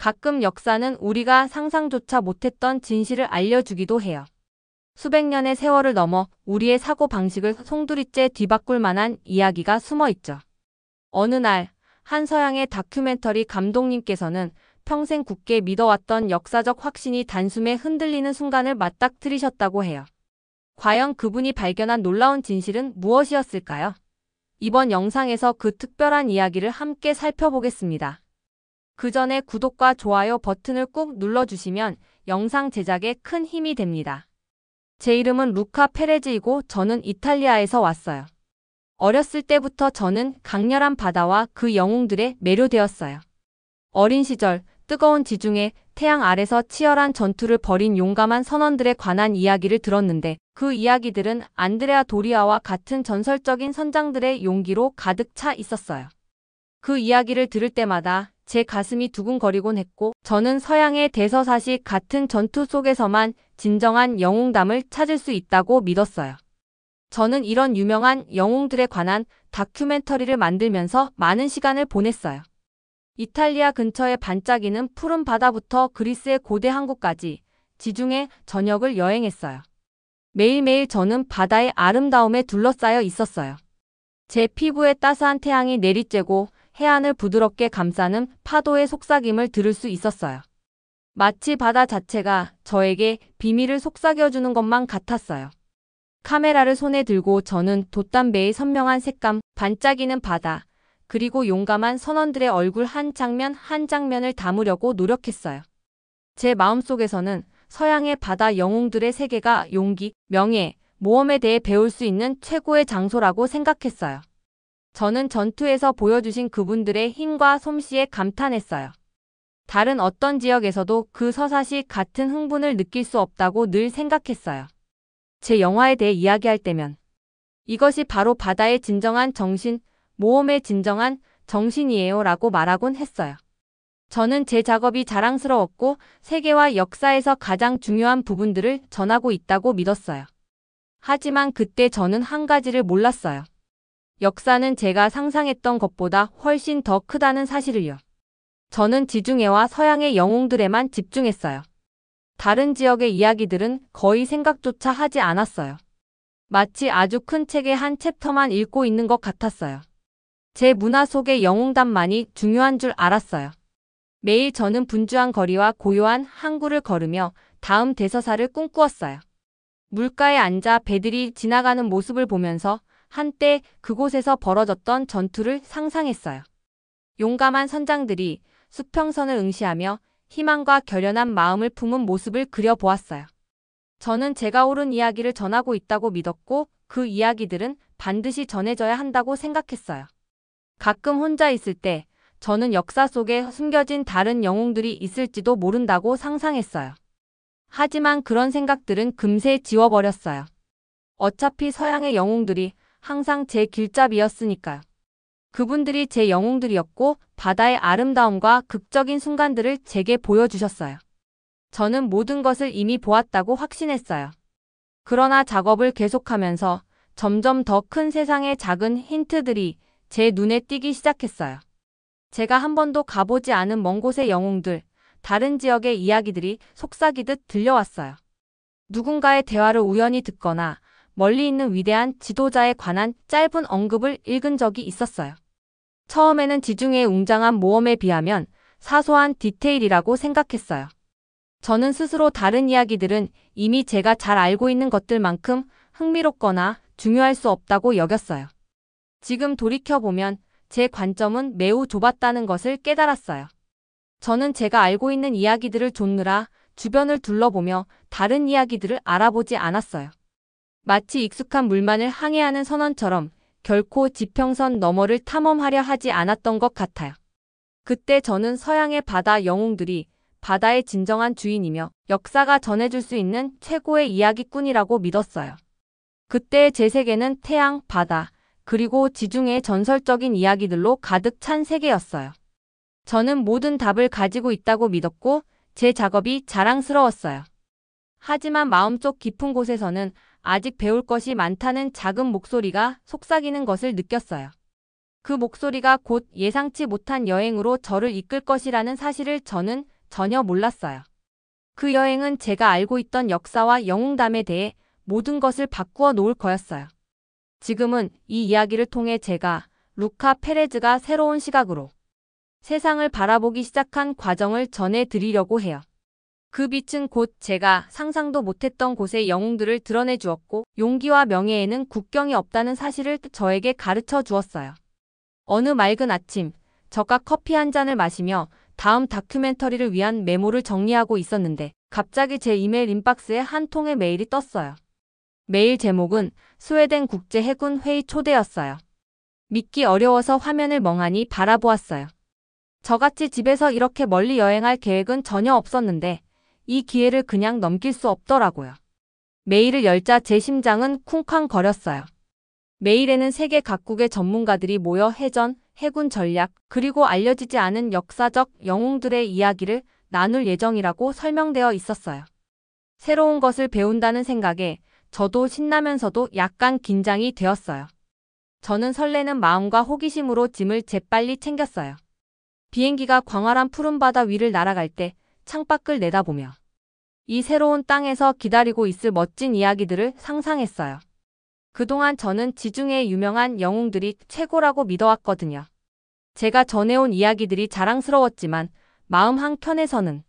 가끔 역사는 우리가 상상조차 못했던 진실을 알려주기도 해요. 수백 년의 세월을 넘어 우리의 사고방식을 송두리째 뒤바꿀 만한 이야기가 숨어 있죠. 어느 날, 한 서양의 다큐멘터리 감독님께서는 평생 굳게 믿어왔던 역사적 확신이 단숨에 흔들리는 순간을 맞닥뜨리셨다고 해요. 과연 그분이 발견한 놀라운 진실은 무엇이었을까요? 이번 영상에서 그 특별한 이야기를 함께 살펴보겠습니다. 그 전에 구독과 좋아요 버튼을 꾹 눌러주시면 영상 제작에 큰 힘이 됩니다. 제 이름은 루카 페레즈이고 저는 이탈리아에서 왔어요. 어렸을 때부터 저는 강렬한 바다와 그 영웅들에 매료되었어요. 어린 시절, 뜨거운 지중해, 태양 아래서 치열한 전투를 벌인 용감한 선원들에 관한 이야기를 들었는데 그 이야기들은 안드레아 도리아와 같은 전설적인 선장들의 용기로 가득 차 있었어요. 그 이야기를 들을 때마다 제 가슴이 두근거리곤 했고 저는 서양의 대서사시 같은 전투 속에서만 진정한 영웅담을 찾을 수 있다고 믿었어요. 저는 이런 유명한 영웅들에 관한 다큐멘터리를 만들면서 많은 시간을 보냈어요. 이탈리아 근처의 반짝이는 푸른 바다부터 그리스의 고대 항구까지 지중해 전역을 여행했어요. 매일매일 저는 바다의 아름다움에 둘러싸여 있었어요. 제 피부에 따스한 태양이 내리쬐고 해안을 부드럽게 감싸는 파도의 속삭임을 들을 수 있었어요. 마치 바다 자체가 저에게 비밀을 속삭여주는 것만 같았어요. 카메라를 손에 들고 저는 돛담배의 선명한 색감, 반짝이는 바다, 그리고 용감한 선원들의 얼굴 한 장면 한 장면을 담으려고 노력했어요. 제 마음속에서는 서양의 바다 영웅들의 세계가 용기, 명예, 모험에 대해 배울 수 있는 최고의 장소라고 생각했어요. 저는 전투에서 보여주신 그분들의 힘과 솜씨에 감탄했어요. 다른 어떤 지역에서도 그 서사시 같은 흥분을 느낄 수 없다고 늘 생각했어요. 제 영화에 대해 이야기할 때면 이것이 바로 바다의 진정한 정신, 모험의 진정한 정신이에요 라고 말하곤 했어요. 저는 제 작업이 자랑스러웠고 세계와 역사에서 가장 중요한 부분들을 전하고 있다고 믿었어요. 하지만 그때 저는 한 가지를 몰랐어요. 역사는 제가 상상했던 것보다 훨씬 더 크다는 사실을요. 저는 지중해와 서양의 영웅들에만 집중했어요. 다른 지역의 이야기들은 거의 생각조차 하지 않았어요. 마치 아주 큰 책의 한 챕터만 읽고 있는 것 같았어요. 제 문화 속의 영웅담만이 중요한 줄 알았어요. 매일 저는 분주한 거리와 고요한 항구를 걸으며 다음 대서사를 꿈꾸었어요. 물가에 앉아 배들이 지나가는 모습을 보면서 한때 그곳에서 벌어졌던 전투를 상상했어요. 용감한 선장들이 수평선을 응시하며 희망과 결연한 마음을 품은 모습을 그려보았어요. 저는 제가 옳은 이야기를 전하고 있다고 믿었고 그 이야기들은 반드시 전해져야 한다고 생각했어요. 가끔 혼자 있을 때 저는 역사 속에 숨겨진 다른 영웅들이 있을지도 모른다고 상상했어요. 하지만 그런 생각들은 금세 지워버렸어요. 어차피 서양의 영웅들이 항상 제 길잡이였으니까요. 그분들이 제 영웅들이었고 바다의 아름다움과 극적인 순간들을 제게 보여주셨어요. 저는 모든 것을 이미 보았다고 확신했어요. 그러나 작업을 계속하면서 점점 더 큰 세상의 작은 힌트들이 제 눈에 띄기 시작했어요. 제가 한 번도 가보지 않은 먼 곳의 영웅들, 다른 지역의 이야기들이 속삭이듯 들려왔어요. 누군가의 대화를 우연히 듣거나 멀리 있는 위대한 지도자에 관한 짧은 언급을 읽은 적이 있었어요. 처음에는 지중해의 웅장한 모험에 비하면 사소한 디테일이라고 생각했어요. 저는 스스로 다른 이야기들은 이미 제가 잘 알고 있는 것들만큼 흥미롭거나 중요할 수 없다고 여겼어요. 지금 돌이켜보면 제 관점은 매우 좁았다는 것을 깨달았어요. 저는 제가 알고 있는 이야기들을 좇느라 주변을 둘러보며 다른 이야기들을 알아보지 않았어요. 마치 익숙한 물만을 항해하는 선원처럼 결코 지평선 너머를 탐험하려 하지 않았던 것 같아요. 그때 저는 서양의 바다 영웅들이 바다의 진정한 주인이며 역사가 전해줄 수 있는 최고의 이야기꾼이라고 믿었어요. 그때 제 세계는 태양, 바다, 그리고 지중해의 전설적인 이야기들로 가득 찬 세계였어요. 저는 모든 답을 가지고 있다고 믿었고 제 작업이 자랑스러웠어요. 하지만 마음속 깊은 곳에서는 아직 배울 것이 많다는 작은 목소리가 속삭이는 것을 느꼈어요. 그 목소리가 곧 예상치 못한 여행으로 저를 이끌 것이라는 사실을 저는 전혀 몰랐어요. 그 여행은 제가 알고 있던 역사와 영웅담에 대해 모든 것을 바꾸어 놓을 거였어요. 지금은 이 이야기를 통해 제가 루카 페레즈가 새로운 시각으로 세상을 바라보기 시작한 과정을 전해드리려고 해요. 그 빛은 곧 제가 상상도 못했던 곳의 영웅들을 드러내 주었고 용기와 명예에는 국경이 없다는 사실을 저에게 가르쳐 주었어요. 어느 맑은 아침, 저가 커피 한 잔을 마시며 다음 다큐멘터리를 위한 메모를 정리하고 있었는데 갑자기 제 이메일 인박스에 한 통의 메일이 떴어요. 메일 제목은 스웨덴 국제 해군 회의 초대였어요. 믿기 어려워서 화면을 멍하니 바라보았어요. 저같이 집에서 이렇게 멀리 여행할 계획은 전혀 없었는데 이 기회를 그냥 넘길 수 없더라고요. 메일을 열자 제 심장은 쿵쾅거렸어요. 메일에는 세계 각국의 전문가들이 모여 해전, 해군 전략, 그리고 알려지지 않은 역사적 영웅들의 이야기를 나눌 예정이라고 설명되어 있었어요. 새로운 것을 배운다는 생각에 저도 신나면서도 약간 긴장이 되었어요. 저는 설레는 마음과 호기심으로 짐을 재빨리 챙겼어요. 비행기가 광활한 푸른바다 위를 날아갈 때 창밖을 내다보며 이 새로운 땅에서 기다리고 있을 멋진 이야기들을 상상했어요. 그동안 저는 지중해의 유명한 영웅들이 최고라고 믿어왔거든요. 제가 전해온 이야기들이 자랑스러웠지만 마음 한켠에서는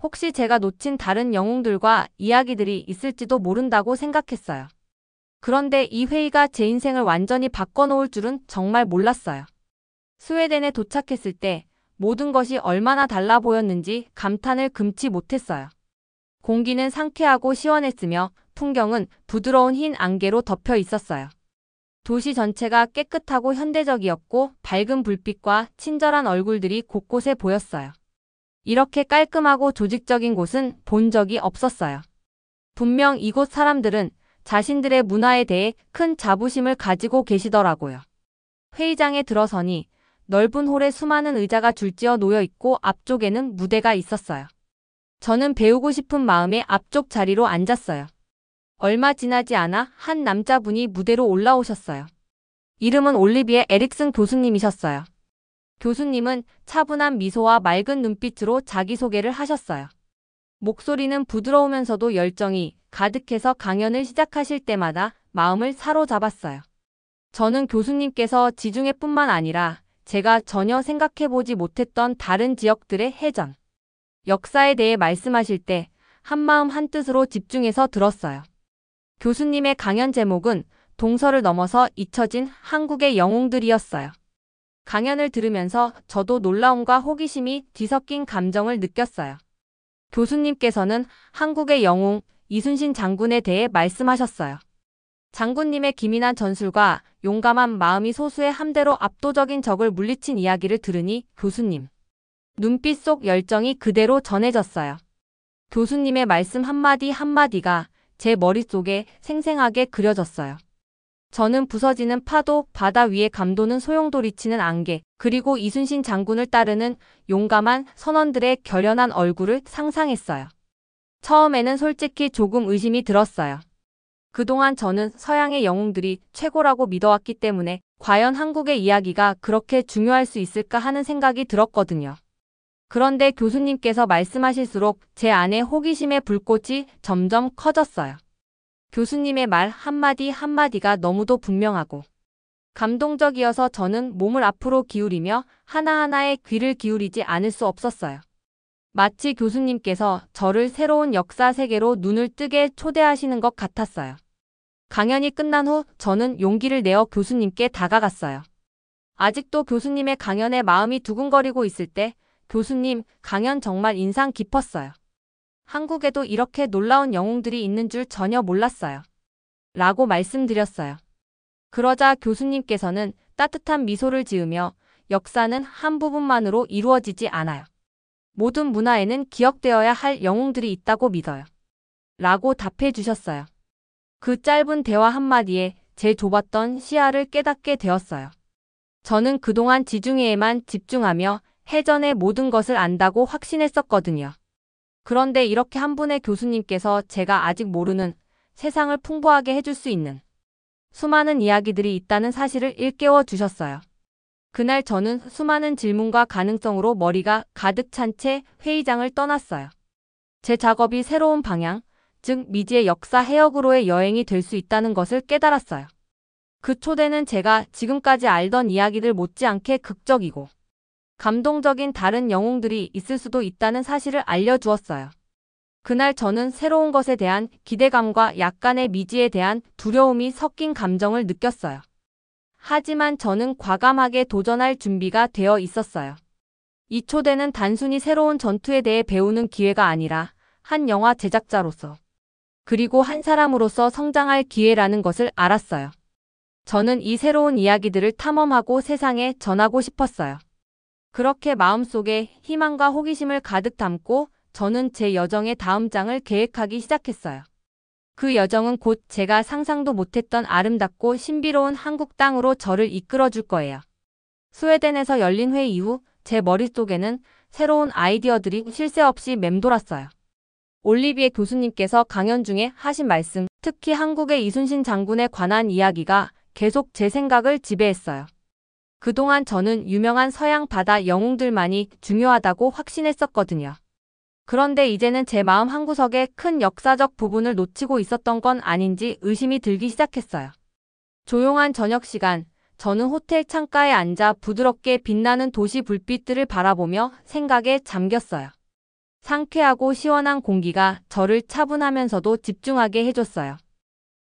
혹시 제가 놓친 다른 영웅들과 이야기들이 있을지도 모른다고 생각했어요. 그런데 이 회의가 제 인생을 완전히 바꿔놓을 줄은 정말 몰랐어요. 스웨덴에 도착했을 때 모든 것이 얼마나 달라 보였는지 감탄을 금치 못했어요. 공기는 상쾌하고 시원했으며 풍경은 부드러운 흰 안개로 덮여 있었어요. 도시 전체가 깨끗하고 현대적이었고 밝은 불빛과 친절한 얼굴들이 곳곳에 보였어요. 이렇게 깔끔하고 조직적인 곳은 본 적이 없었어요. 분명 이곳 사람들은 자신들의 문화에 대해 큰 자부심을 가지고 계시더라고요. 회의장에 들어서니 넓은 홀에 수많은 의자가 줄지어 놓여 있고 앞쪽에는 무대가 있었어요. 저는 배우고 싶은 마음에 앞쪽 자리로 앉았어요. 얼마 지나지 않아 한 남자분이 무대로 올라오셨어요. 이름은 올리비에 에릭슨 교수님이셨어요. 교수님은 차분한 미소와 맑은 눈빛으로 자기소개를 하셨어요. 목소리는 부드러우면서도 열정이 가득해서 강연을 시작하실 때마다 마음을 사로잡았어요. 저는 교수님께서 지중해뿐만 아니라 제가 전혀 생각해보지 못했던 다른 지역들의 해전, 역사에 대해 말씀하실 때 한마음 한뜻으로 집중해서 들었어요. 교수님의 강연 제목은 동서를 넘어서 잊혀진 한국의 영웅들이었어요. 강연을 들으면서 저도 놀라움과 호기심이 뒤섞인 감정을 느꼈어요. 교수님께서는 한국의 영웅 이순신 장군에 대해 말씀하셨어요. 장군님의 기민한 전술과 용감한 마음이 소수의 함대로 압도적인 적을 물리친 이야기를 들으니 교수님 눈빛 속 열정이 그대로 전해졌어요. 교수님의 말씀 한마디 한마디가 제 머릿속에 생생하게 그려졌어요. 저는 부서지는 파도, 바다 위에 감도는 소용돌이치는 안개, 그리고 이순신 장군을 따르는 용감한 선원들의 결연한 얼굴을 상상했어요. 처음에는 솔직히 조금 의심이 들었어요. 그동안 저는 서양의 영웅들이 최고라고 믿어왔기 때문에 과연 한국의 이야기가 그렇게 중요할 수 있을까 하는 생각이 들었거든요. 그런데 교수님께서 말씀하실수록 제 안에 호기심의 불꽃이 점점 커졌어요. 교수님의 말 한마디 한마디가 너무도 분명하고 감동적이어서 저는 몸을 앞으로 기울이며 하나하나에 귀를 기울이지 않을 수 없었어요. 마치 교수님께서 저를 새로운 역사 세계로 눈을 뜨게 초대하시는 것 같았어요. 강연이 끝난 후 저는 용기를 내어 교수님께 다가갔어요. 아직도 교수님의 강연에 마음이 두근거리고 있을 때 교수님, 강연 정말 인상 깊었어요. 한국에도 이렇게 놀라운 영웅들이 있는 줄 전혀 몰랐어요. 라고 말씀드렸어요. 그러자 교수님께서는 따뜻한 미소를 지으며 역사는 한 부분만으로 이루어지지 않아요. 모든 문화에는 기억되어야 할 영웅들이 있다고 믿어요. 라고 답해 주셨어요. 그 짧은 대화 한마디에 제 좁았던 시야를 깨닫게 되었어요. 저는 그동안 지중해에만 집중하며 해전의 모든 것을 안다고 확신했었거든요. 그런데 이렇게 한 분의 교수님께서 제가 아직 모르는 세상을 풍부하게 해줄 수 있는 수많은 이야기들이 있다는 사실을 일깨워 주셨어요. 그날 저는 수많은 질문과 가능성으로 머리가 가득 찬 채 회의장을 떠났어요. 제 작업이 새로운 방향, 즉 미지의 역사 해역으로의 여행이 될 수 있다는 것을 깨달았어요. 그 초대는 제가 지금까지 알던 이야기들 못지않게 극적이고 감동적인 다른 영웅들이 있을 수도 있다는 사실을 알려주었어요. 그날 저는 새로운 것에 대한 기대감과 약간의 미지에 대한 두려움이 섞인 감정을 느꼈어요. 하지만 저는 과감하게 도전할 준비가 되어 있었어요. 이 초대는 단순히 새로운 전투에 대해 배우는 기회가 아니라 한 영화 제작자로서 그리고 한 사람으로서 성장할 기회라는 것을 알았어요. 저는 이 새로운 이야기들을 탐험하고 세상에 전하고 싶었어요. 그렇게 마음속에 희망과 호기심을 가득 담고 저는 제 여정의 다음 장을 계획하기 시작했어요. 그 여정은 곧 제가 상상도 못했던 아름답고 신비로운 한국 땅으로 저를 이끌어줄 거예요. 스웨덴에서 열린 회의 이후 제 머릿속에는 새로운 아이디어들이 쉴 새 없이 맴돌았어요. 올리비에 교수님께서 강연 중에 하신 말씀, 특히 한국의 이순신 장군에 관한 이야기가 계속 제 생각을 지배했어요. 그동안 저는 유명한 서양 바다 영웅들만이 중요하다고 확신했었거든요. 그런데 이제는 제 마음 한구석에 큰 역사적 부분을 놓치고 있었던 건 아닌지 의심이 들기 시작했어요. 조용한 저녁 시간, 저는 호텔 창가에 앉아 부드럽게 빛나는 도시 불빛들을 바라보며 생각에 잠겼어요. 상쾌하고 시원한 공기가 저를 차분하면서도 집중하게 해줬어요.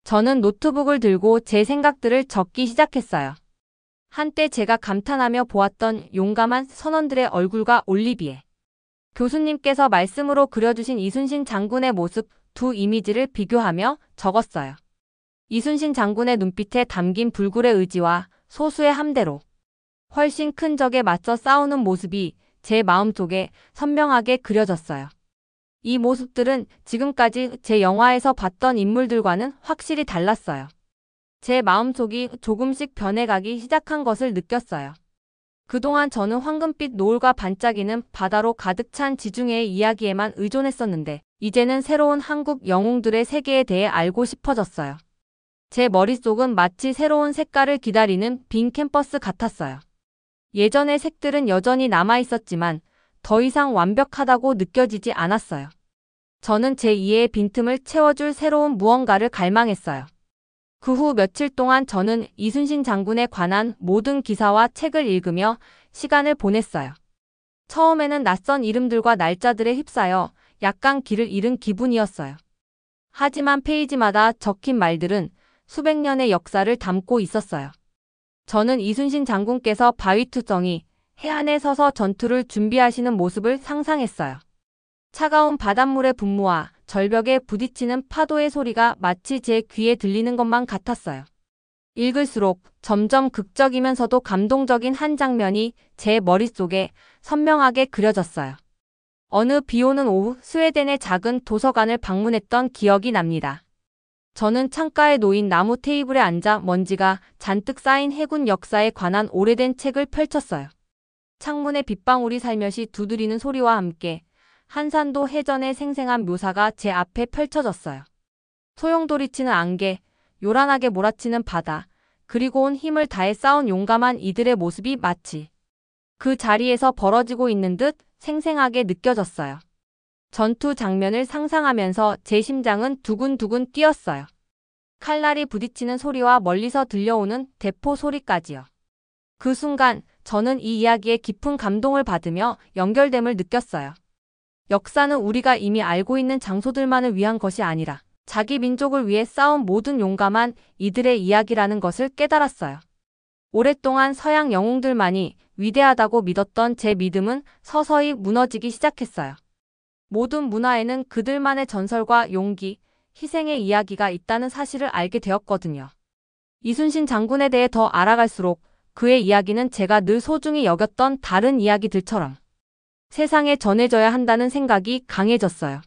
저는 노트북을 들고 제 생각들을 적기 시작했어요. 한때 제가 감탄하며 보았던 용감한 선원들의 얼굴과 올리비에 교수님께서 말씀으로 그려주신 이순신 장군의 모습 두 이미지를 비교하며 적었어요. 이순신 장군의 눈빛에 담긴 불굴의 의지와 소수의 함대로 훨씬 큰 적에 맞서 싸우는 모습이 제 마음속에 선명하게 그려졌어요. 이 모습들은 지금까지 제 영화에서 봤던 인물들과는 확실히 달랐어요. 제 마음속이 조금씩 변해가기 시작한 것을 느꼈어요. 그동안 저는 황금빛 노을과 반짝이는 바다로 가득 찬 지중해의 이야기에만 의존했었는데 이제는 새로운 한국 영웅들의 세계에 대해 알고 싶어졌어요. 제 머릿속은 마치 새로운 색깔을 기다리는 빈 캔버스 같았어요. 예전의 색들은 여전히 남아있었지만 더 이상 완벽하다고 느껴지지 않았어요. 저는 제 이해의 빈틈을 채워줄 새로운 무언가를 갈망했어요. 그 후 며칠 동안 저는 이순신 장군에 관한 모든 기사와 책을 읽으며 시간을 보냈어요. 처음에는 낯선 이름들과 날짜들에 휩싸여 약간 길을 잃은 기분이었어요. 하지만 페이지마다 적힌 말들은 수백 년의 역사를 담고 있었어요. 저는 이순신 장군께서 바위투성이 해안에 서서 전투를 준비하시는 모습을 상상했어요. 차가운 바닷물의 분무와 절벽에 부딪히는 파도의 소리가 마치 제 귀에 들리는 것만 같았어요. 읽을수록 점점 극적이면서도 감동적인 한 장면이 제 머릿속에 선명하게 그려졌어요. 어느 비오는 오후 스웨덴의 작은 도서관을 방문했던 기억이 납니다. 저는 창가에 놓인 나무 테이블에 앉아 먼지가 잔뜩 쌓인 해군 역사에 관한 오래된 책을 펼쳤어요. 창문에 빗방울이 살며시 두드리는 소리와 함께 한산도 해전의 생생한 묘사가 제 앞에 펼쳐졌어요. 소용돌이치는 안개, 요란하게 몰아치는 바다, 그리고 온 힘을 다해 싸운 용감한 이들의 모습이 마치 그 자리에서 벌어지고 있는 듯 생생하게 느껴졌어요. 전투 장면을 상상하면서 제 심장은 두근두근 뛰었어요. 칼날이 부딪히는 소리와 멀리서 들려오는 대포 소리까지요. 그 순간 저는 이 이야기에 깊은 감동을 받으며 연결됨을 느꼈어요. 역사는 우리가 이미 알고 있는 장소들만을 위한 것이 아니라 자기 민족을 위해 싸운 모든 용감한 이들의 이야기라는 것을 깨달았어요. 오랫동안 서양 영웅들만이 위대하다고 믿었던 제 믿음은 서서히 무너지기 시작했어요. 모든 문화에는 그들만의 전설과 용기, 희생의 이야기가 있다는 사실을 알게 되었거든요. 이순신 장군에 대해 더 알아갈수록 그의 이야기는 제가 늘 소중히 여겼던 다른 이야기들처럼 세상에 전해져야 한다는 생각이 강해졌어요.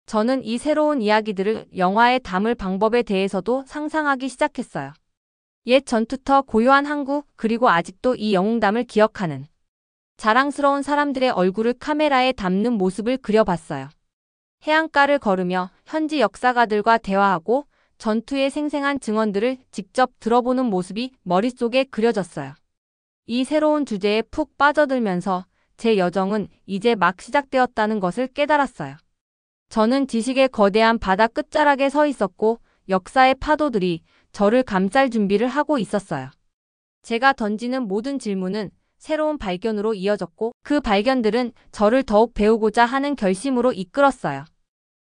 저는 이 새로운 이야기들을 영화에 담을 방법에 대해서도 상상하기 시작했어요. 옛 전투터 고요한 한국, 그리고 아직도 이 영웅담을 기억하는 자랑스러운 사람들의 얼굴을 카메라에 담는 모습을 그려봤어요. 해안가를 걸으며 현지 역사가들과 대화하고 전투의 생생한 증언들을 직접 들어보는 모습이 머릿속에 그려졌어요. 이 새로운 주제에 푹 빠져들면서 제 여정은 이제 막 시작되었다는 것을 깨달았어요. 저는 지식의 거대한 바다 끝자락에 서 있었고 역사의 파도들이 저를 감쌀 준비를 하고 있었어요. 제가 던지는 모든 질문은 새로운 발견으로 이어졌고 그 발견들은 저를 더욱 배우고자 하는 결심으로 이끌었어요.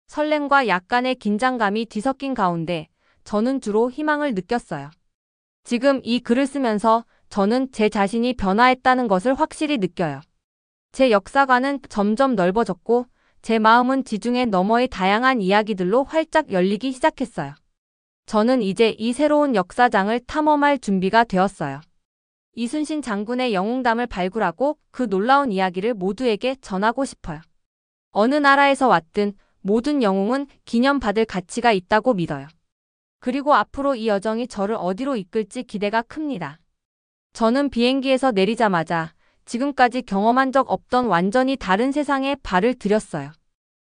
설렘과 약간의 긴장감이 뒤섞인 가운데 저는 주로 희망을 느꼈어요. 지금 이 글을 쓰면서 저는 제 자신이 변화했다는 것을 확실히 느껴요. 제 역사관은 점점 넓어졌고 제 마음은 지중해 너머의 다양한 이야기들로 활짝 열리기 시작했어요. 저는 이제 이 새로운 역사장을 탐험할 준비가 되었어요. 이순신 장군의 영웅담을 발굴하고 그 놀라운 이야기를 모두에게 전하고 싶어요. 어느 나라에서 왔든 모든 영웅은 기념받을 가치가 있다고 믿어요. 그리고 앞으로 이 여정이 저를 어디로 이끌지 기대가 큽니다. 저는 비행기에서 내리자마자 지금까지 경험한 적 없던 완전히 다른 세상에 발을 들였어요.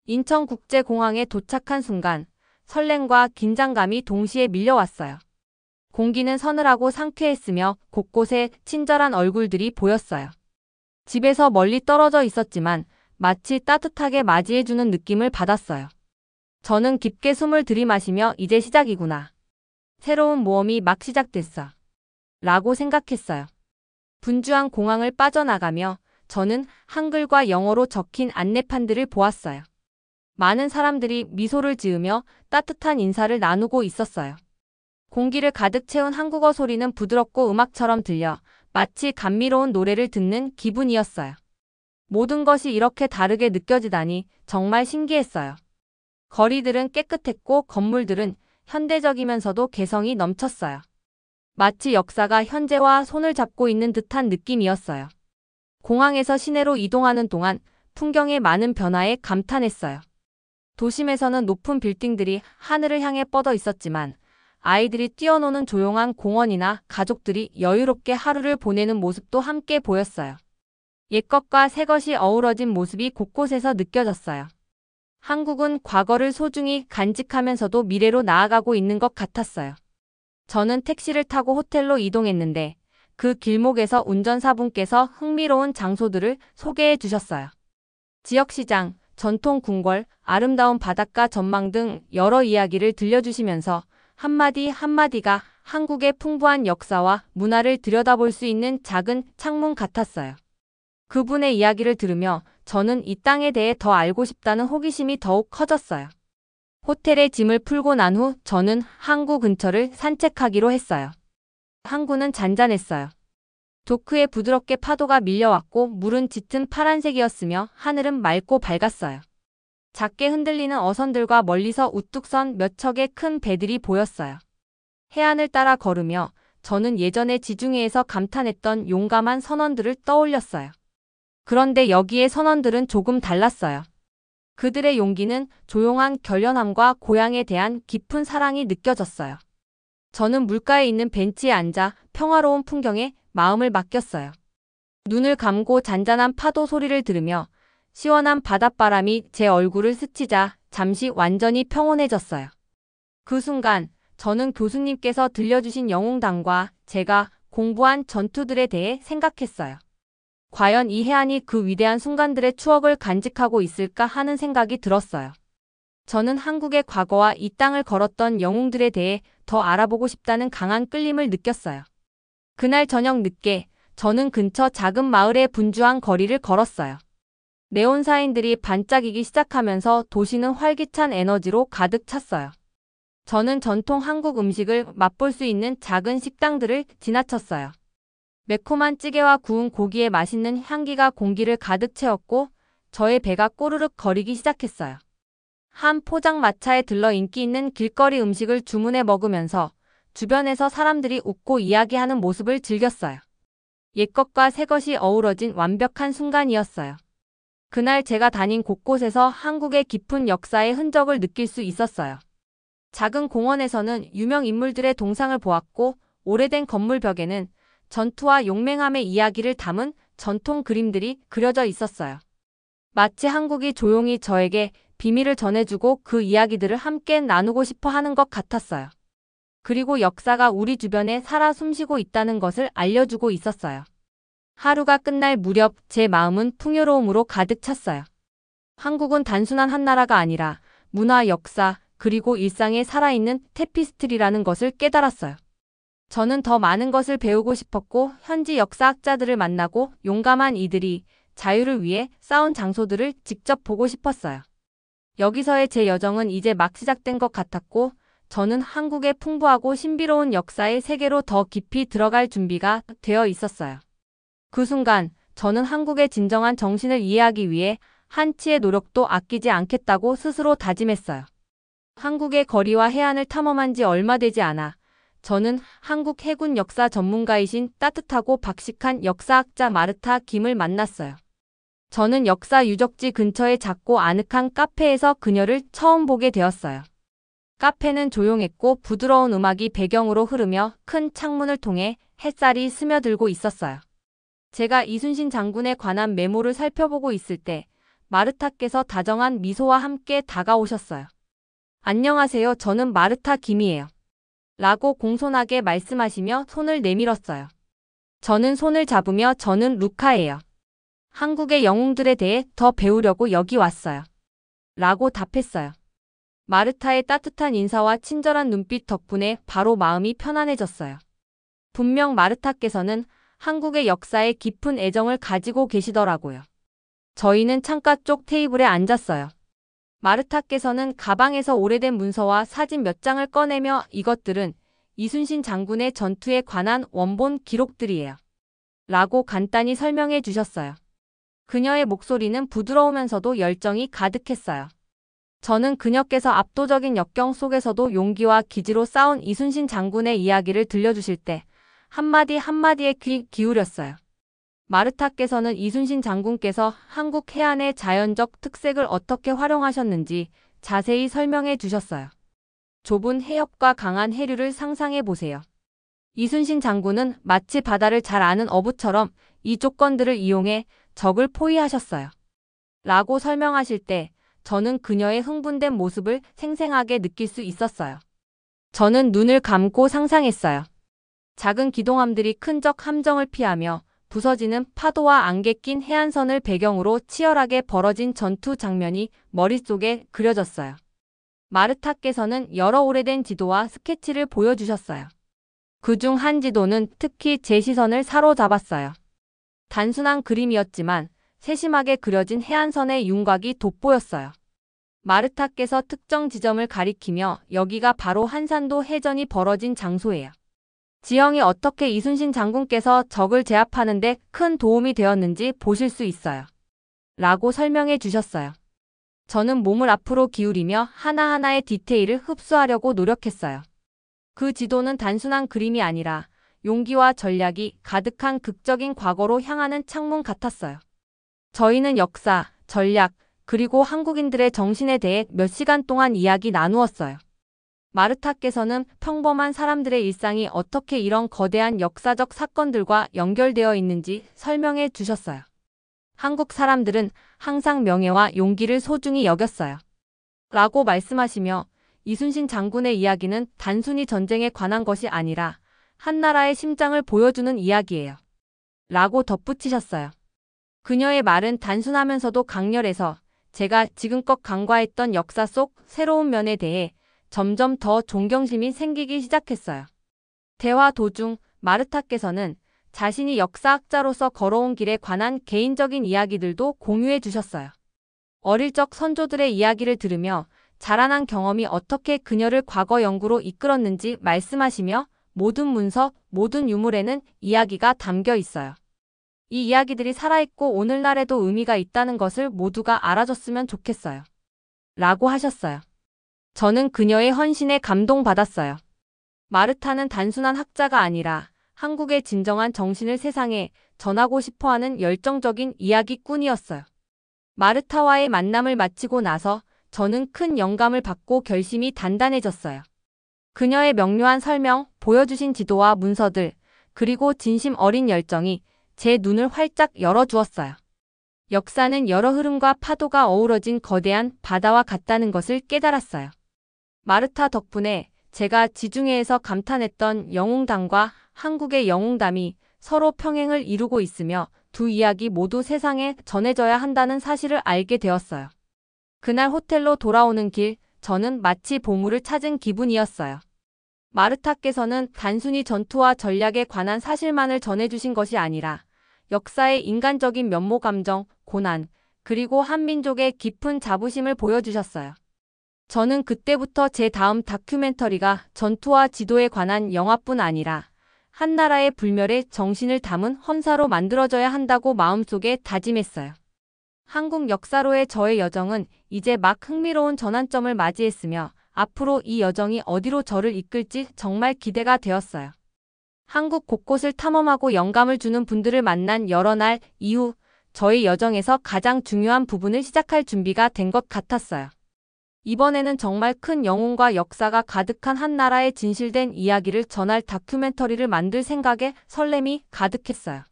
인천국제공항에 도착한 순간 설렘과 긴장감이 동시에 밀려왔어요. 공기는 서늘하고 상쾌했으며 곳곳에 친절한 얼굴들이 보였어요. 집에서 멀리 떨어져 있었지만 마치 따뜻하게 맞이해주는 느낌을 받았어요. 저는 깊게 숨을 들이마시며 이제 시작이구나. 새로운 모험이 막 시작됐어. 라고 생각했어요. 분주한 공항을 빠져나가며 저는 한글과 영어로 적힌 안내판들을 보았어요. 많은 사람들이 미소를 지으며 따뜻한 인사를 나누고 있었어요. 공기를 가득 채운 한국어 소리는 부드럽고 음악처럼 들려 마치 감미로운 노래를 듣는 기분이었어요. 모든 것이 이렇게 다르게 느껴지다니 정말 신기했어요. 거리들은 깨끗했고 건물들은 현대적이면서도 개성이 넘쳤어요. 마치 역사가 현재와 손을 잡고 있는 듯한 느낌이었어요. 공항에서 시내로 이동하는 동안 풍경의 많은 변화에 감탄했어요. 도심에서는 높은 빌딩들이 하늘을 향해 뻗어 있었지만 아이들이 뛰어노는 조용한 공원이나 가족들이 여유롭게 하루를 보내는 모습도 함께 보였어요. 옛것과 새것이 어우러진 모습이 곳곳에서 느껴졌어요. 한국은 과거를 소중히 간직하면서도 미래로 나아가고 있는 것 같았어요. 저는 택시를 타고 호텔로 이동했는데 그 길목에서 운전사분께서 흥미로운 장소들을 소개해 주셨어요. 지역시장, 전통 궁궐, 아름다운 바닷가 전망 등 여러 이야기를 들려주시면서 한마디 한마디가 한국의 풍부한 역사와 문화를 들여다볼 수 있는 작은 창문 같았어요. 그분의 이야기를 들으며 저는 이 땅에 대해 더 알고 싶다는 호기심이 더욱 커졌어요. 호텔에 짐을 풀고 난 후 저는 항구 근처를 산책하기로 했어요. 항구는 잔잔했어요. 도크에 부드럽게 파도가 밀려왔고 물은 짙은 파란색이었으며 하늘은 맑고 밝았어요. 작게 흔들리는 어선들과 멀리서 우뚝 선 몇 척의 큰 배들이 보였어요. 해안을 따라 걸으며 저는 예전에 지중해에서 감탄했던 용감한 선원들을 떠올렸어요. 그런데 여기의 선원들은 조금 달랐어요. 그들의 용기는 조용한 결연함과 고향에 대한 깊은 사랑이 느껴졌어요. 저는 물가에 있는 벤치에 앉아 평화로운 풍경에 마음을 맡겼어요. 눈을 감고 잔잔한 파도 소리를 들으며 시원한 바닷바람이 제 얼굴을 스치자 잠시 완전히 평온해졌어요. 그 순간 저는 교수님께서 들려주신 영웅담과 제가 공부한 전투들에 대해 생각했어요. 과연 이 해안이 그 위대한 순간들의 추억을 간직하고 있을까 하는 생각이 들었어요. 저는 한국의 과거와 이 땅을 걸었던 영웅들에 대해 더 알아보고 싶다는 강한 끌림을 느꼈어요. 그날 저녁 늦게 저는 근처 작은 마을의 분주한 거리를 걸었어요. 네온사인들이 반짝이기 시작하면서 도시는 활기찬 에너지로 가득 찼어요. 저는 전통 한국 음식을 맛볼 수 있는 작은 식당들을 지나쳤어요. 매콤한 찌개와 구운 고기의 맛있는 향기가 공기를 가득 채웠고 저의 배가 꼬르륵 거리기 시작했어요. 한 포장마차에 들러 인기 있는 길거리 음식을 주문해 먹으면서 주변에서 사람들이 웃고 이야기하는 모습을 즐겼어요. 옛것과 새것이 어우러진 완벽한 순간이었어요. 그날 제가 다닌 곳곳에서 한국의 깊은 역사의 흔적을 느낄 수 있었어요. 작은 공원에서는 유명 인물들의 동상을 보았고 오래된 건물 벽에는 전투와 용맹함의 이야기를 담은 전통 그림들이 그려져 있었어요. 마치 한국이 조용히 저에게 비밀을 전해주고 그 이야기들을 함께 나누고 싶어 하는 것 같았어요. 그리고 역사가 우리 주변에 살아 숨쉬고 있다는 것을 알려주고 있었어요. 하루가 끝날 무렵 제 마음은 풍요로움으로 가득 찼어요. 한국은 단순한 한 나라가 아니라 문화, 역사, 그리고 일상에 살아있는 테피스트리라는 것을 깨달았어요. 저는 더 많은 것을 배우고 싶었고 현지 역사학자들을 만나고 용감한 이들이 자유를 위해 싸운 장소들을 직접 보고 싶었어요. 여기서의 제 여정은 이제 막 시작된 것 같았고 저는 한국의 풍부하고 신비로운 역사의 세계로 더 깊이 들어갈 준비가 되어 있었어요. 그 순간 저는 한국의 진정한 정신을 이해하기 위해 한치의 노력도 아끼지 않겠다고 스스로 다짐했어요. 한국의 거리와 해안을 탐험한 지 얼마 되지 않아 저는 한국 해군 역사 전문가이신 따뜻하고 박식한 역사학자 마르타 김을 만났어요. 저는 역사 유적지 근처의 작고 아늑한 카페에서 그녀를 처음 보게 되었어요. 카페는 조용했고 부드러운 음악이 배경으로 흐르며 큰 창문을 통해 햇살이 스며들고 있었어요. 제가 이순신 장군에 관한 메모를 살펴보고 있을 때 마르타께서 다정한 미소와 함께 다가오셨어요. 안녕하세요. 저는 마르타 김이에요. 라고 공손하게 말씀하시며 손을 내밀었어요. 저는 손을 잡으며 저는 루카예요. 한국의 영웅들에 대해 더 배우려고 여기 왔어요. 라고 답했어요. 마르타의 따뜻한 인사와 친절한 눈빛 덕분에 바로 마음이 편안해졌어요. 분명 마르타께서는 한국의 역사에 깊은 애정을 가지고 계시더라고요. 저희는 창가 쪽 테이블에 앉았어요. 마르타께서는 가방에서 오래된 문서와 사진 몇 장을 꺼내며 이것들은 이순신 장군의 전투에 관한 원본 기록들이에요. 라고 간단히 설명해 주셨어요. 그녀의 목소리는 부드러우면서도 열정이 가득했어요. 저는 그녀께서 압도적인 역경 속에서도 용기와 기지로 싸운 이순신 장군의 이야기를 들려주실 때 한마디 한마디에 귀 기울였어요. 마르타께서는 이순신 장군께서 한국 해안의 자연적 특색을 어떻게 활용하셨는지 자세히 설명해 주셨어요. 좁은 해협과 강한 해류를 상상해 보세요. 이순신 장군은 마치 바다를 잘 아는 어부처럼 이 조건들을 이용해 적을 포위하셨어요. 라고 설명하실 때 저는 그녀의 흥분된 모습을 생생하게 느낄 수 있었어요. 저는 눈을 감고 상상했어요. 작은 기동함들이 큰 적 함정을 피하며 부서지는 파도와 안개 낀 해안선을 배경으로 치열하게 벌어진 전투 장면이 머릿속에 그려졌어요. 마르타께서는 여러 오래된 지도와 스케치를 보여주셨어요. 그중 한 지도는 특히 제 시선을 사로잡았어요. 단순한 그림이었지만 세심하게 그려진 해안선의 윤곽이 돋보였어요. 마르타께서 특정 지점을 가리키며 여기가 바로 한산도 해전이 벌어진 장소예요. 지형이 어떻게 이순신 장군께서 적을 제압하는 데 큰 도움이 되었는지 보실 수 있어요. 라고 설명해 주셨어요. 저는 몸을 앞으로 기울이며 하나하나의 디테일을 흡수하려고 노력했어요. 그 지도는 단순한 그림이 아니라 용기와 전략이 가득한 극적인 과거로 향하는 창문 같았어요. 저희는 역사, 전략, 그리고 한국인들의 정신에 대해 몇 시간 동안 이야기 나누었어요. 마르타께서는 평범한 사람들의 일상이 어떻게 이런 거대한 역사적 사건들과 연결되어 있는지 설명해 주셨어요. 한국 사람들은 항상 명예와 용기를 소중히 여겼어요. 라고 말씀하시며 이순신 장군의 이야기는 단순히 전쟁에 관한 것이 아니라 한 나라의 심장을 보여주는 이야기예요. 라고 덧붙이셨어요. 그녀의 말은 단순하면서도 강렬해서 제가 지금껏 간과했던 역사 속 새로운 면에 대해 점점 더 존경심이 생기기 시작했어요. 대화 도중 마르타께서는 자신이 역사학자로서 걸어온 길에 관한 개인적인 이야기들도 공유해 주셨어요. 어릴 적 선조들의 이야기를 들으며 자라난 경험이 어떻게 그녀를 과거 연구로 이끌었는지 말씀하시며 모든 문서, 모든 유물에는 이야기가 담겨 있어요. 이 이야기들이 살아있고 오늘날에도 의미가 있다는 것을 모두가 알아줬으면 좋겠어요. 라고 하셨어요. 저는 그녀의 헌신에 감동받았어요. 마르타는 단순한 학자가 아니라 한국의 진정한 정신을 세상에 전하고 싶어하는 열정적인 이야기꾼이었어요. 마르타와의 만남을 마치고 나서 저는 큰 영감을 받고 결심이 단단해졌어요. 그녀의 명료한 설명, 보여주신 지도와 문서들, 그리고 진심 어린 열정이 제 눈을 활짝 열어주었어요. 역사는 여러 흐름과 파도가 어우러진 거대한 바다와 같다는 것을 깨달았어요. 마르타 덕분에 제가 지중해에서 감탄했던 영웅담과 한국의 영웅담이 서로 평행을 이루고 있으며 두 이야기 모두 세상에 전해져야 한다는 사실을 알게 되었어요. 그날 호텔로 돌아오는 길, 저는 마치 보물을 찾은 기분이었어요. 마르타께서는 단순히 전투와 전략에 관한 사실만을 전해주신 것이 아니라 역사의 인간적인 면모 감정, 고난, 그리고 한민족의 깊은 자부심을 보여주셨어요. 저는 그때부터 제 다음 다큐멘터리가 전투와 지도에 관한 영화뿐 아니라 한 나라의 불멸의 정신을 담은 헌사로 만들어져야 한다고 마음속에 다짐했어요. 한국 역사로의 저의 여정은 이제 막 흥미로운 전환점을 맞이했으며 앞으로 이 여정이 어디로 저를 이끌지 정말 기대가 되었어요. 한국 곳곳을 탐험하고 영감을 주는 분들을 만난 여러 날 이후 저의 여정에서 가장 중요한 부분을 시작할 준비가 된 것 같았어요. 이번에는 정말 큰 영웅과 역사가 가득한 한 나라의 진실된 이야기를 전할 다큐멘터리를 만들 생각에 설렘이 가득했어요.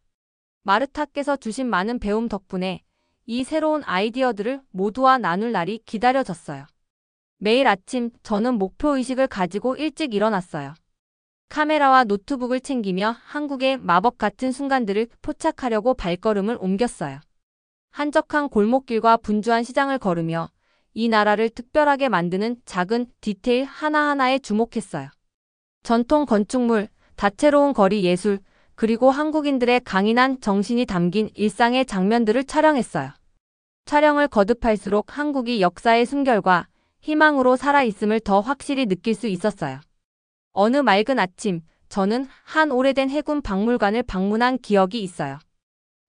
마르타께서 주신 많은 배움 덕분에 이 새로운 아이디어들을 모두와 나눌 날이 기다려졌어요. 매일 아침 저는 목표의식을 가지고 일찍 일어났어요. 카메라와 노트북을 챙기며 한국의 마법 같은 순간들을 포착하려고 발걸음을 옮겼어요. 한적한 골목길과 분주한 시장을 걸으며 이 나라를 특별하게 만드는 작은 디테일 하나하나에 주목했어요. 전통 건축물, 다채로운 거리 예술, 그리고 한국인들의 강인한 정신이 담긴 일상의 장면들을 촬영했어요. 촬영을 거듭할수록 한국이 역사의 숨결과 희망으로 살아있음을 더 확실히 느낄 수 있었어요. 어느 맑은 아침, 저는 한 오래된 해군 박물관을 방문한 기억이 있어요.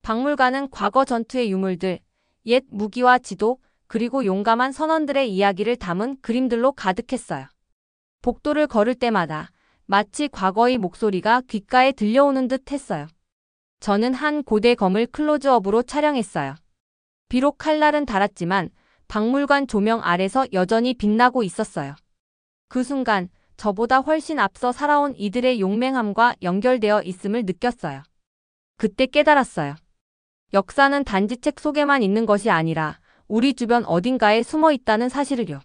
박물관은 과거 전투의 유물들, 옛 무기와 지도, 그리고 용감한 선원들의 이야기를 담은 그림들로 가득했어요. 복도를 걸을 때마다 마치 과거의 목소리가 귓가에 들려오는 듯 했어요. 저는 한 고대 검을 클로즈업으로 촬영했어요. 비록 칼날은 닳았지만 박물관 조명 아래서 여전히 빛나고 있었어요. 그 순간 저보다 훨씬 앞서 살아온 이들의 용맹함과 연결되어 있음을 느꼈어요. 그때 깨달았어요. 역사는 단지 책 속에만 있는 것이 아니라 우리 주변 어딘가에 숨어 있다는 사실을요.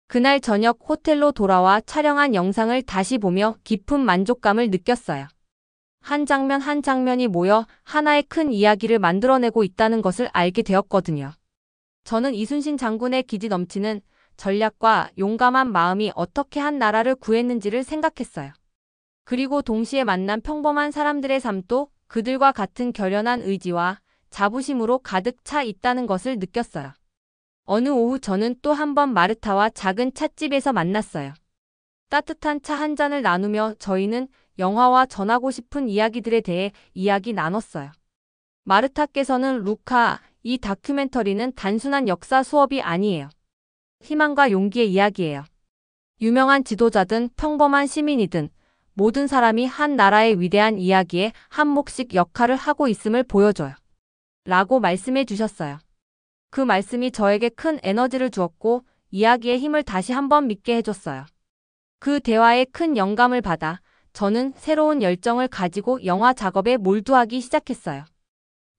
그날 저녁 호텔로 돌아와 촬영한 영상을 다시 보며 깊은 만족감을 느꼈어요. 한 장면 한 장면이 모여 하나의 큰 이야기를 만들어내고 있다는 것을 알게 되었거든요. 저는 이순신 장군의 기지 넘치는 전략과 용감한 마음이 어떻게 한 나라를 구했는지를 생각했어요. 그리고 동시에 만난 평범한 사람들의 삶도 그들과 같은 결연한 의지와 자부심으로 가득 차 있다는 것을 느꼈어요. 어느 오후 저는 또 한 번 마르타와 작은 찻집에서 만났어요. 따뜻한 차 한 잔을 나누며 저희는 영화와 전하고 싶은 이야기들에 대해 이야기 나눴어요. 마르타께서는 루카, 이 다큐멘터리는 단순한 역사 수업이 아니에요. 희망과 용기의 이야기예요. 유명한 지도자든 평범한 시민이든 모든 사람이 한 나라의 위대한 이야기에 한 몫씩 역할을 하고 있음을 보여줘요. 라고 말씀해 주셨어요. 그 말씀이 저에게 큰 에너지를 주었고 이야기의 힘을 다시 한번 믿게 해줬어요. 그 대화에 큰 영감을 받아 저는 새로운 열정을 가지고 영화 작업에 몰두하기 시작했어요.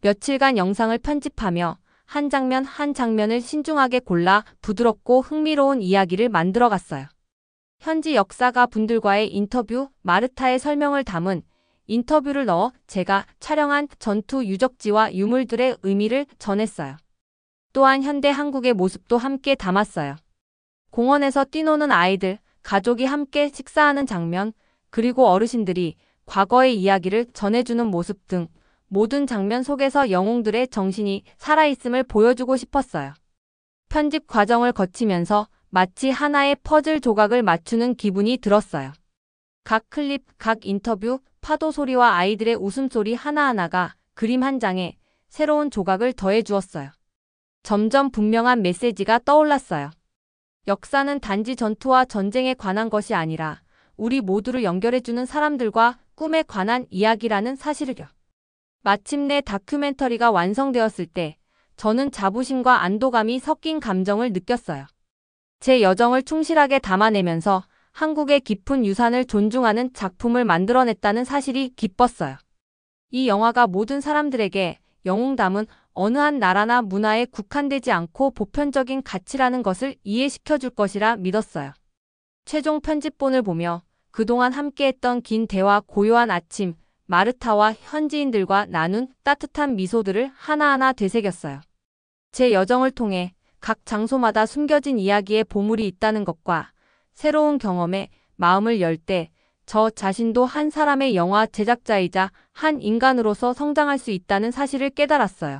며칠간 영상을 편집하며 한 장면 한 장면을 신중하게 골라 부드럽고 흥미로운 이야기를 만들어갔어요. 현지 역사가 분들과의 인터뷰, 마르타의 설명을 담은 인터뷰를 넣어 제가 촬영한 전투 유적지와 유물들의 의미를 전했어요. 또한 현대 한국의 모습도 함께 담았어요. 공원에서 뛰노는 아이들, 가족이 함께 식사하는 장면, 그리고 어르신들이 과거의 이야기를 전해주는 모습 등 모든 장면 속에서 영웅들의 정신이 살아있음을 보여주고 싶었어요. 편집 과정을 거치면서 마치 하나의 퍼즐 조각을 맞추는 기분이 들었어요. 각 클립, 각 인터뷰, 파도 소리와 아이들의 웃음소리 하나하나가 그림 한 장에 새로운 조각을 더해 주었어요. 점점 분명한 메시지가 떠올랐어요. 역사는 단지 전투와 전쟁에 관한 것이 아니라 우리 모두를 연결해주는 사람들과 꿈에 관한 이야기라는 사실을요. 마침내 다큐멘터리가 완성되었을 때 저는 자부심과 안도감이 섞인 감정을 느꼈어요. 제 여정을 충실하게 담아내면서 한국의 깊은 유산을 존중하는 작품을 만들어냈다는 사실이 기뻤어요. 이 영화가 모든 사람들에게 영웅담은 어느 한 나라나 문화에 국한되지 않고 보편적인 가치라는 것을 이해시켜 줄 것이라 믿었어요. 최종 편집본을 보며 그동안 함께했던 긴 대화, 고요한 아침, 마르타와 현지인들과 나눈 따뜻한 미소들을 하나하나 되새겼어요. 제 여정을 통해 각 장소마다 숨겨진 이야기의 보물이 있다는 것과 새로운 경험에 마음을 열 때 저 자신도 한 사람의 영화 제작자이자 한 인간으로서 성장할 수 있다는 사실을 깨달았어요.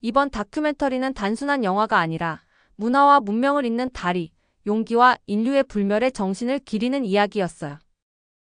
이번 다큐멘터리는 단순한 영화가 아니라 문화와 문명을 잇는 다리, 용기와 인류의 불멸의 정신을 기리는 이야기였어요.